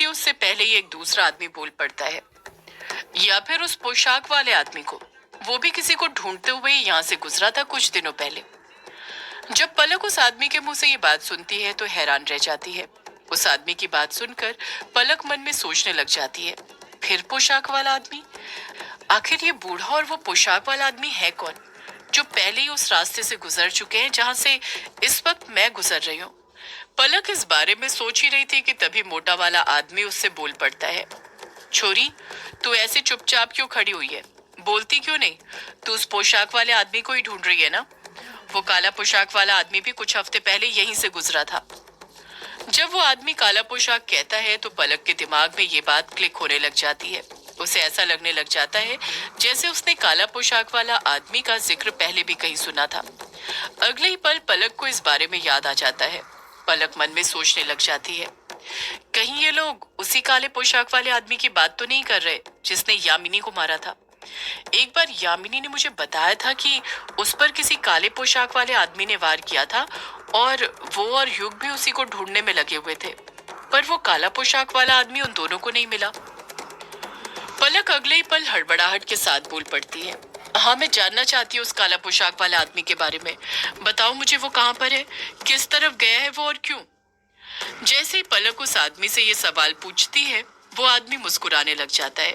कहती उससे पहले ही एक दूसरा आदमी बोल पड़ता है, या फिर उस पोशाक वाले आदमी को। वो भी किसी को ढूंढते हुए यहाँ से गुजरा था कुछ दिनों पहले। जब पलक उस आदमी के मुंह से ये बात सुनती है तो हैरान रह जाती है। उस आदमी की बात सुनकर पलक मन में सोचने लग जाती है, फिर पोशाक वाला आदमी? आखिर ये बूढ़ा और वो पोशाक वाला आदमी है कौन, जो पहले ही उस रास्ते से गुजर चुके हैं जहां से इस वक्त मैं गुजर रही हूँ। पलक इस बारे में सोच ही रही थी कि तभी मोटा वाला आदमी उससे बोल पड़ता है, छोरी, तू ऐसे चुपचाप क्यों खड़ी हुई है? बोलती क्यों नहीं? तू उस पोशाक वाले आदमी को ही ढूंढ रही है ना? वो काला पोशाक वाला आदमी भी कुछ हफ्ते पहले यहीं से गुजरा था। जब वो आदमी काला पोशाक कहता है तो पलक के दिमाग में ये बात क्लिक होने लग जाती है। उसे ऐसा लगने लग जाता है जैसे उसने काला पोशाक वाला आदमी का जिक्र पहले भी कहीं सुना था। अगले ही पल पलक को इस बारे में याद आ जाता है। पलक मन में सोचने लग जाती है, कहीं ये लोग उसी काले पोशाक वाले आदमी की बात तो नहीं कर रहे जिसने यामिनी को मारा था। एक बार यामिनी ने मुझे बताया था कि उस पर किसी काले पोशाक वाले आदमी ने वार किया था और वो और युग भी उसी को ढूंढने में लगे हुए थे, पर वो काला पोशाक वाला आदमी उन दोनों को नहीं मिला। पलक अगले ही पल हड़बड़ाहट के साथ बोल पड़ती है, हाँ, मैं जानना चाहती हूँ उस काला पोशाक वाले आदमी के बारे में। बताओ मुझे, वो कहाँ पर है, किस तरफ गया है वो और क्यों? जैसे ही पलक उस आदमी से ये सवाल पूछती है, वो आदमी मुस्कुराने लग जाता है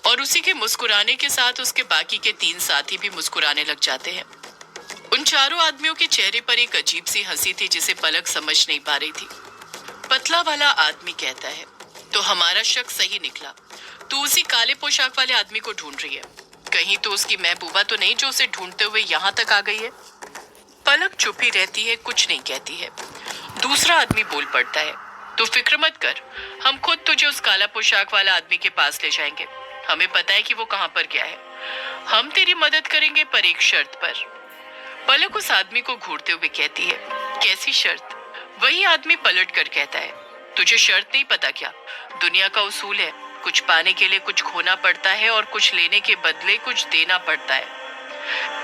और उसी के मुस्कुराने के साथ उसके बाकी के 3 साथी भी मुस्कुराने लग जाते हैं। उन चारों आदमियों के चेहरे पर एक अजीब सी हंसी थी जिसे पलक समझ नहीं पा रही थी। पतला वाला आदमी कहता है, तो हमारा शक सही निकला, तू उसी काले पोशाक वाले आदमी को ढूंढ रही है। कहीं तो उसकी महबूबा तो नहीं जो उसे ढूंढते हुए यहाँ तक आ गई है? पलक चुप ही रहती है, कुछ नहीं कहती है। दूसरा आदमी बोल पड़ता है, तू फिक्र मत कर, हम खुद तुझे उस काला पोशाक वाला आदमी के पास ले जाएंगे। हमें पता है कि वो कहाँ पर गया है। हम तेरी मदद करेंगे, पर एक शर्त पर। पलक उस आदमी को घूरते हुए कहती है, कैसी शर्त? वही आदमी पलट कर कहता है, तुझे शर्त नहीं पता क्या? दुनिया का उसूल है, कुछ पाने के लिए कुछ खोना पड़ता है और कुछ लेने के बदले कुछ देना पड़ता है।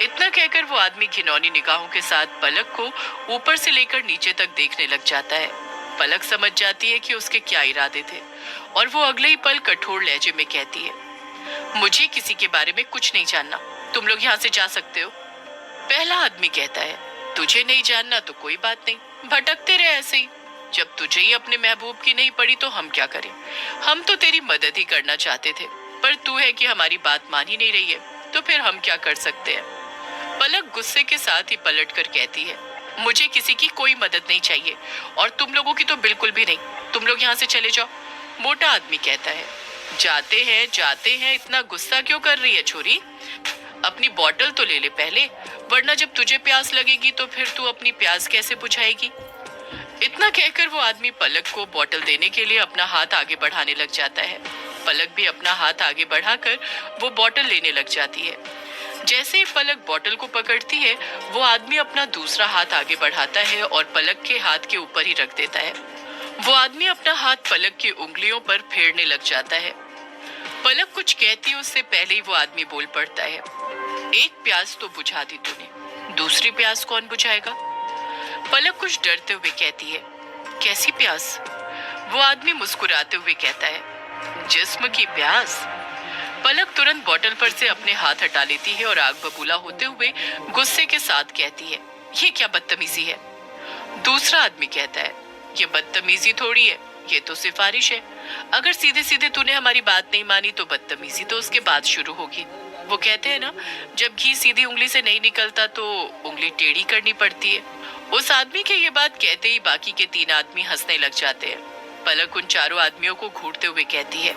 इतना कहकर वो आदमी घिनौनी निगाहों के साथ पलक को ऊपर से लेकर नीचे तक देखने लग जाता है। पलक समझ जाती है कि उसके क्या इरादे थे और वो अगले ही पल कठोर लहजे में कहती है, मुझे किसी के बारे में कुछ नहीं जानना, तुम लोग यहाँ से जा सकते हो। पहला आदमी कहता है, तुझे नहीं जानना तो कोई बात नहीं, भटकते रहे ऐसे ही। जब तुझे ही अपने महबूब की नहीं पड़ी तो हम क्या करें? हम तो तेरी मदद ही करना चाहते थे, पर तू है कि हमारी बात मान ही नहीं रही है, तो फिर हम क्या कर सकते हैं? पलक गुस्से के साथ ही पलट कर कहती है, मुझे किसी की कोई मदद नहीं चाहिए और तुम लोगों की तो बिल्कुल भी नहीं। तुम लोग यहाँ से चले जाओ। मोटा आदमी कहता है, जाते हैं, इतना गुस्सा क्यों कर रही है छोरी? अपनी बोतल तो ले ले पहले, वरना जब तुझे प्यास लगेगी तो फिर तू अपनी प्यास कैसे बुझाएगी? इतना कहकर वो आदमी पलक को बोतल देने के लिए अपना हाथ आगे बढ़ाने लग जाता है। पलक भी अपना हाथ आगे बढ़ाकर वो बोतल लेने लग जाती है। जैसे ही पलक बोतल को पकड़ती है, वो आदमी अपना दूसरा हाथ आगे बढ़ाता है और पलक के हाथ के ऊपर ही रख देता है। वो आदमी अपना हाथ पलक की उंगलियों पर फेरने लग जाता है। पलक कुछ कहती उससे पहले ही वो आदमी बोल पड़ता है, एक प्यास तो बुझा दी तूने, दूसरी प्यास कौन बुझाएगा? पलक कुछ डरते हुए कहती है, कैसी प्यास? वो आदमी मुस्कुराते हुए कहता है, जिस्म की प्यास। पलक तुरंत बोतल पर से अपने हाथ हटा लेती है और आग बबूला होते हुए गुस्से के साथ कहती है, ये क्या बदतमीजी है? दूसरा आदमी कहता है, ये बदतमीजी थोड़ी है, ये तो सिफारिश है। अगर सीधे सीधे तूने हमारी बात नहीं मानी तो बदतमीजी तो उसके बाद शुरू होगी। वो कहते हैं ना, जब घी सीधी उंगली से नहीं निकलता तो उंगली टेढ़ी करनी पड़ती है। उस आदमी के ये बात कहते ही बाकी के 3 आदमी हंसने लग जाते हैं। पलक उन चारों आदमियों को घूरते हुए कहती है,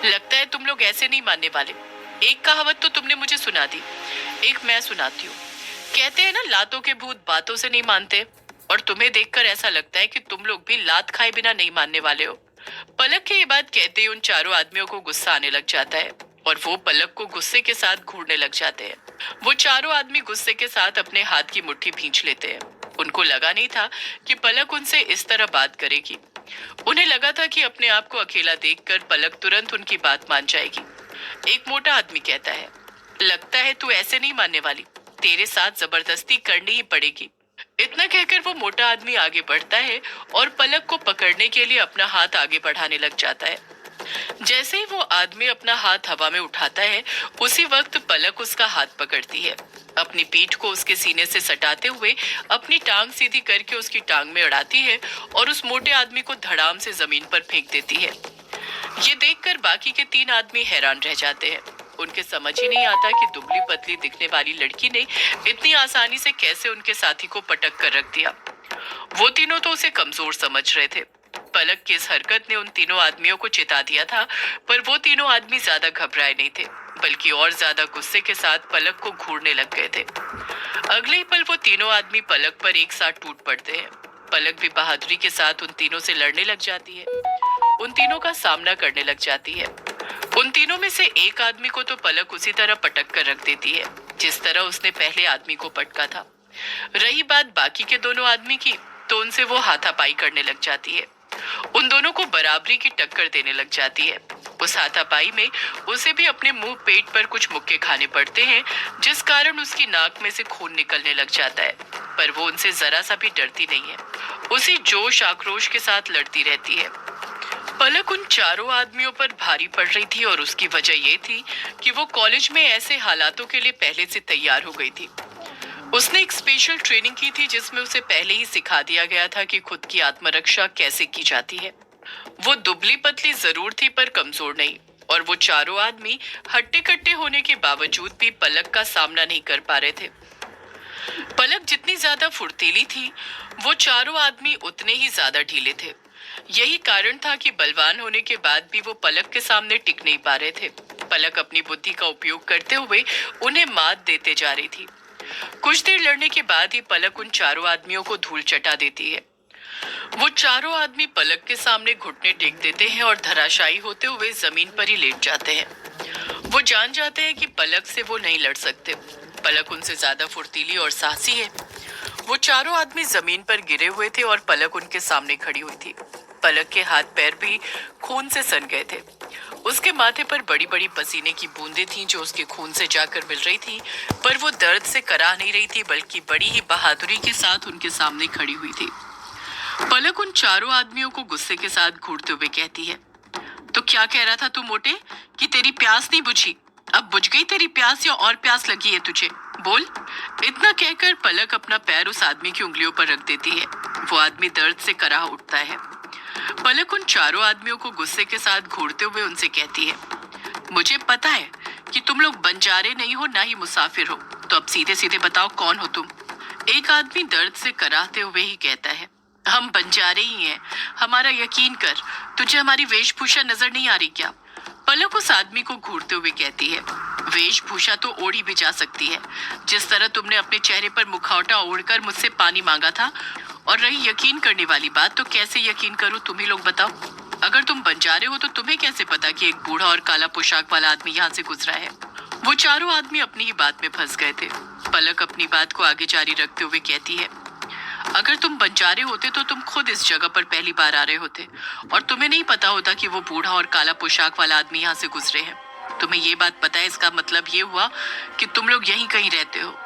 लगता है तुम लोग ऐसे नहीं मानने वाले। एक कहावत तो तुमने मुझे सुना दी, एक मैं सुनाती हूँ। कहते हैं ना, लातों के भूत बातों से नहीं मानते, और तुम्हें देखकर ऐसा लगता है कि तुम लोग भी लात खाए बिना नहीं मानने वाले हो। पलक के ये बात कहते ही उन चारों आदमियों को गुस्सा आने लग जाता है और वो पलक को गुस्से के साथ घूरने लग जाते हैं। वो चारों आदमी गुस्से के साथ अपने हाथ की मुट्ठी भींच लेते हैं। उनको लगा नहीं था कि पलक उनसे इस तरह बात करेगी। उन्हें लगा था कि अपने आप को अकेला देखकर पलक तुरंत उनकी बात मान जाएगी। एक मोटा आदमी कहता है, लगता है तू ऐसे नहीं मानने वाली, तेरे साथ जबरदस्ती करनी ही पड़ेगी। इतना कहकर वो मोटा आदमी आगे बढ़ता है और पलक को पकड़ने के लिए अपना हाथ आगे बढ़ाने लग जाता है। जैसे ही वो आदमी अपना हाथ हवा में उठाता है, उसी वक्त पलक उसका हाथ पकड़ती है। अपनी पीठ को उसके सीने से सटाते हुए अपनी टांग सीधी करके उसकी टांग में अड़ाती है और उस मोटे आदमी को धड़ाम से जमीन पर फेंक देती है। ये देखकर बाकी के 3 आदमी हैरान रह जाते हैं। उनके समझ ही नहीं आता कि दुबली पतली दिखने वाली लड़की ने इतनी आसानी से कैसे उनके साथी को पटक कर रख दिया। वो तीनों तो उसे कमजोर समझ रहे थे। पलक की इस हरकत ने उन तीनों आदमियों को चिता दिया था, पर वो तीनों आदमी ज्यादा घबराए नहीं थे, बल्कि और ज्यादा गुस्से के साथ पलक को घूरने लग गए थे। अगले ही पल वो तीनों आदमी पलक पर एक साथ टूट पड़ते हैं। पलक भी बहादुरी के साथ उन तीनों से लड़ने लग जाती है, उन तीनों का सामना करने लग जाती है। उन तीनों में से एक आदमी को तो पलक उसी तरह पटक कर रख देती है जिस तरह उसने पहले आदमी को पटका था। रही बात बाकी के दोनों आदमी की, तो उनसे वो हाथापाई करने लग जाती है। उन दोनों को बराबरी की टक्कर देने लग जाती है। उस हाथापाई में उसे भी अपने मुंह पेट पर कुछ मुक्के खाने पड़ते हैं, जिस कारण उसकी नाक में से खून निकलने लग जाता है, पर वो उनसे जरा सा भी डरती नहीं है। उसी जोश आक्रोश के साथ लड़ती रहती है। पलक उन चारों आदमियों पर भारी पड़ रही थी और उसकी वजह ये थी कि वो कॉलेज में ऐसे हालातों के लिए पहले से तैयार हो गई थी। उसने एक स्पेशल ट्रेनिंग की थी जिसमें उसे पहले ही सिखा दिया गया था कि खुद की आत्मरक्षा कैसे की जाती है। वो दुबली पतली जरूर थी पर कमजोर नहीं, और वो चारों आदमी हट्टे कट्टे होने के बावजूद भी पलक का सामना नहीं कर पा रहे थे। पलक जितनी ज्यादा फुर्तीली थी, वो चारों आदमी उतने ही ज्यादा ढीले थे। यही कारण था कि बलवान होने के बाद भी वो पलक के सामने टिक नहीं पा रहे थे। पलक अपनी बुद्धि का उपयोग करते हुए उन्हें मात देते जा रही थी। कुछ देर लड़ने के बाद ही पलक उन चारों आदमियों को धूल चटा देती है। वो चारों आदमी पलक के सामने घुटने टेक देते हैं और धराशायी होते हुए जमीन पर ही लेट जाते हैं। वो जान जाते हैं कि पलक से वो नहीं लड़ सकते। पलक उनसे ज्यादा फुर्तीली और साहसी है। वो चारों आदमी जमीन पर गिरे हुए थे और पलक उनके सामने खड़ी हुई थी। पलक के हाथ पैर भी खून से सन गए थे। उसके माथे पर बड़ी बड़ी पसीने की बूंदें थीं जो उसके खून से जाकर मिल रही थी, पर वो दर्द से कराह नहीं रही थी, बल्कि बड़ी ही बहादुरी के साथ उनके सामने खड़ी हुई थी। पलक उन चारों आदमियों को गुस्से के साथ घूरते हुए कहती है, तो क्या कह रहा था तू मोटे, कि तेरी प्यास नहीं बुझी? अब बुझ गई तेरी प्यास या और प्यास लगी है तुझे? बोल। इतना कहकर पलक अपना पैर उस आदमी की उंगलियों पर रख देती है। वो आदमी दर्द से कराह उठता है। पलक उन चारों आदमियों को गुस्से के साथ घूरते हुए उनसे कहती है, मुझे पता है कि तुम लोग बंजारे नहीं हो, ना ही मुसाफिर हो, तो अब सीधे सीधे बताओ कौन हो तुम? एक आदमी दर्द से कराहते हुए ही कहता है, हम बंजारे ही हैं, हमारा यकीन कर, तुझे हमारी वेशभूषा नजर नहीं आ रही क्या? पलक उस आदमी को घूरते हुए कहती है, वेशभूषा तो ओढ़ी भी जा सकती है, जिस तरह तुमने अपने चेहरे पर मुखौटा ओढ़कर मुझसे पानी मांगा था। और रही यकीन करने वाली बात, तो कैसे यकीन करूं, तुम ही लोग बताओ। अगर तुम बंजारे हो तो तुम्हें कैसे पता कि एक बूढ़ा और काला पोशाक वाला आदमी यहाँ से गुजरा है? वो चारों आदमी अपनी ही बात में फंस गए थे। पलक अपनी बात को आगे जारी रखते हुए कहती है, अगर तुम बंजारे होते तो तुम खुद इस जगह पर पहली बार आ रहे होते और तुम्हें नहीं पता होता कि वो बूढ़ा और काला पोशाक वाला आदमी यहाँ से गुजरे हैं। तुम्हें ये बात पता है, इसका मतलब ये हुआ कि तुम लोग यहीं कहीं रहते हो।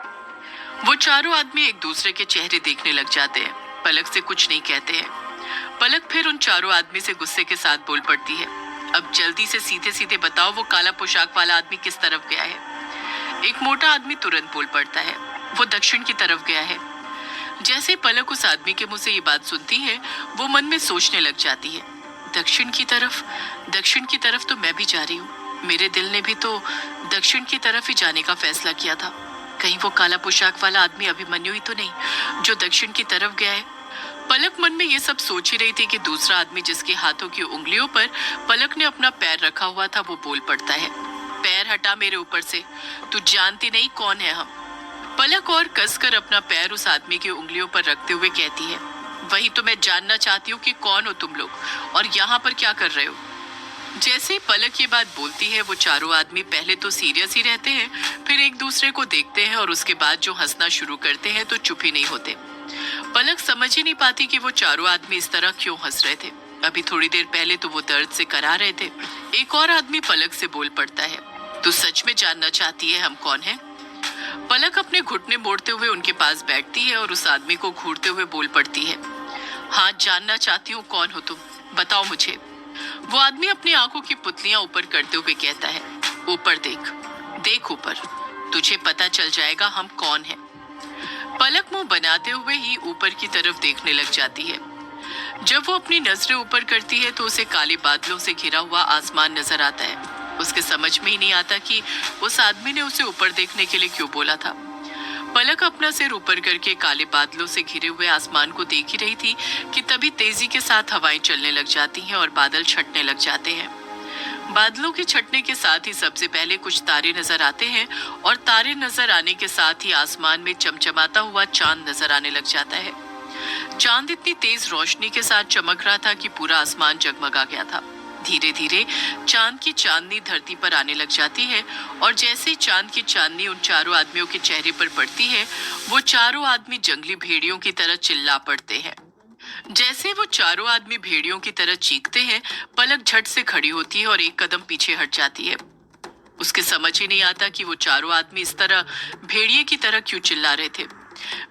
वो चारों आदमी एक दूसरे के चेहरे देखने लग जाते हैं। पलक से कुछ नहीं कहते हैं। पलक फिर उन चारों आदमी से गुस्से के साथ बोल पड़ती है, अब जल्दी से सीधे सीधे बताओ वो काला पोशाक वाला आदमी किस तरफ गया है? एक मोटा आदमी तुरंत बोल पड़ता है, वो दक्षिण की तरफ गया है। जैसे पलक उस आदमी के मुंह से ये बात सुनती है, वो मन में सोचने लग जाती है, दक्षिण की तरफ? दक्षिण की तरफ तो मैं भी जा रही हूँ। मेरे दिल ने भी तो दक्षिण की तरफ ही जाने का फैसला किया था। कहीं वो काला पोशाक वाला आदमी अभिमन्यु ही तो नहीं जो दक्षिण की तरफ गया है? पलक मन में ये सब सोच ही रही थी कि दूसरा आदमी जिसके हाथों की उंगलियों पर पलक ने अपना पैर रखा हुआ था, वो बोल पड़ता है, पैर हटा मेरे ऊपर से, तू जानती नहीं कौन है हम। पलक और कसकर अपना पैर उस आदमी की उंगलियों पर रखते हुए कहती है, वही तो मैं जानना चाहती हूँ कि कौन हो तुम लोग और यहाँ पर क्या कर रहे हो? जैसे पलक ये बात बोलती है, वो चारों आदमी पहले तो सीरियस ही रहते हैं, फिर एक दूसरे को देखते हैं और उसके बाद जो हंसना शुरू करते हैं तो चुप ही नहीं होते। पलक समझ ही नहीं पाती कि वो चारों आदमी इस तरह क्यों हंस रहे थे। अभी थोड़ी देर पहले तो वो दर्द से करा रहे थे। एक और आदमी पलक से बोल पड़ता है, तू सच में जानना चाहती है हम कौन हैं? पलक अपने घुटने मोड़ते हुए उनके पास बैठती है और उस आदमी को घूरते हुए बोल पड़ती है, हाँ, जानना चाहती हूँ कौन हो तुम, बताओ मुझे। वो आदमी अपनी आंखों की पुतलियां ऊपर करते हुए कहता है, ऊपर देख, देख ऊपर, तुझे पता चल जाएगा हम कौन हैं। पलक मुंह बनाते हुए ही ऊपर की तरफ देखने लग जाती है। जब वो अपनी नजरें ऊपर करती है तो उसे काले बादलों से घिरा हुआ आसमान नजर आता है। उसके समझ में ही नहीं आता कि उस आदमी ने उसे ऊपर देखने के लिए क्यों बोला था। पलक अपना सिर ऊपर करके काले बादलों से घिरे हुए आसमान को देख ही रही थी कि तभी तेजी के साथ हवाएं चलने लग जाती हैं और बादल छटने लग जाते हैं। बादलों के छटने के साथ ही सबसे पहले कुछ तारे नजर आते हैं और तारे नजर आने के साथ ही आसमान में चमचमाता हुआ चांद नजर आने लग जाता है। चांद इतनी तेज रोशनी के साथ चमक रहा था कि पूरा आसमान जगमगा गया था। धीरे धीरे चांद की चांदनी धरती पर आने लग जाती है और जैसे ही चांद की चांदनी उन चारों आदमियों के चेहरे पर पड़ती है, वो चारों आदमी जंगली भेड़ियों की तरह चिल्ला पड़ते हैं। जैसे वो चारों आदमी भेड़ियों की तरह चीखते हैं, पलक झट से खड़ी होती है और एक कदम पीछे हट जाती है। उसके समझ ही नहीं आता कि वो चारों आदमी इस तरह भेड़िए की तरह क्यों चिल्ला रहे थे।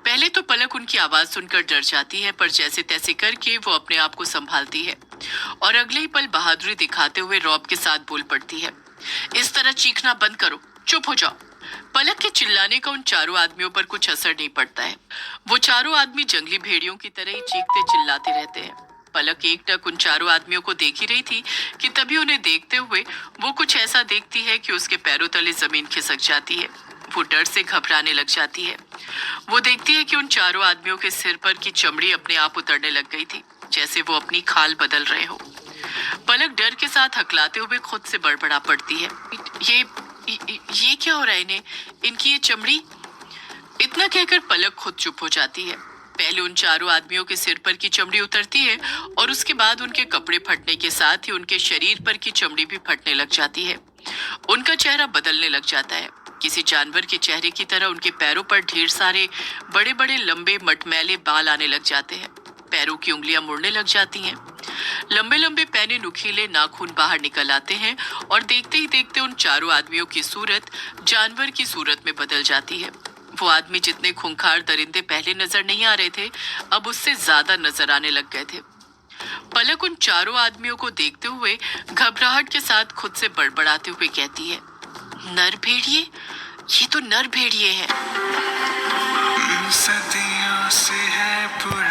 पहले तो पलक उनकी आवाज सुनकर डर जाती है, पर जैसे तैसे करके वो अपने आप को संभालती है और अगले ही पल बहादुरी दिखाते हुए रौब के साथ बोल पड़ती है, इस तरह चीखना बंद करो, चुप हो जाओ। पलक के चिल्लाने का उन चारों आदमियों पर कुछ असर नहीं पड़ता है। वो चारों आदमी जंगली भेड़ियों की तरह ही चीखते चिल्लाते रहते हैं। पलक एकटक उन चारों आदमियों को देख ही रही थी कि तभी उन्हें देखते हुए वो कुछ ऐसा देखती है कि उसके पैरों तले जमीन खिसक जाती है। वो डर से घबराने लग जाती है। वो देखती है कि उन चारों आदमियों के सिर पर की चमड़ी अपने आप उतरने लग गई थी, जैसे वो अपनी खाल बदल रहे हो। पलक डर के साथ हकलाते हुए खुद से बड़बड़ा पड़ती है, ये क्या हो रहा है इन्हें, इनकी ये चमड़ी। इतना कहकर पलक खुद चुप हो जाती है। पहले उन चारों आदमियों के सिर पर की चमड़ी उतरती है और उसके बाद उनके कपड़े फटने के साथ ही उनके शरीर पर की चमड़ी भी फटने लग जाती है। उनका चेहरा बदलने लग जाता है। किसी जानवर के चेहरे की तरह उनके पैरों पर ढेर सारे बड़े बड़े लंबे मटमैले बाल आने लग जाते हैं। पैरों की उंगलियां मुड़ने लग जाती हैं। लंबे लंबे पैने नुकीले नाखून बाहर निकल आते हैं और देखते ही देखते उन चारों आदमियों की सूरत जानवर की सूरत में बदल जाती है। वो आदमी जितने खूंखार दरिंदे पहले नजर नहीं आ रहे थे, अब उससे ज्यादा नजर आने लग गए थे। पलक उन चारों आदमियों को देखते हुए घबराहट के साथ खुद से बड़बड़ाते हुए कहती है, नर भेड़िए, ये तो नर भेड़िए हैं। सदियों से है पुराना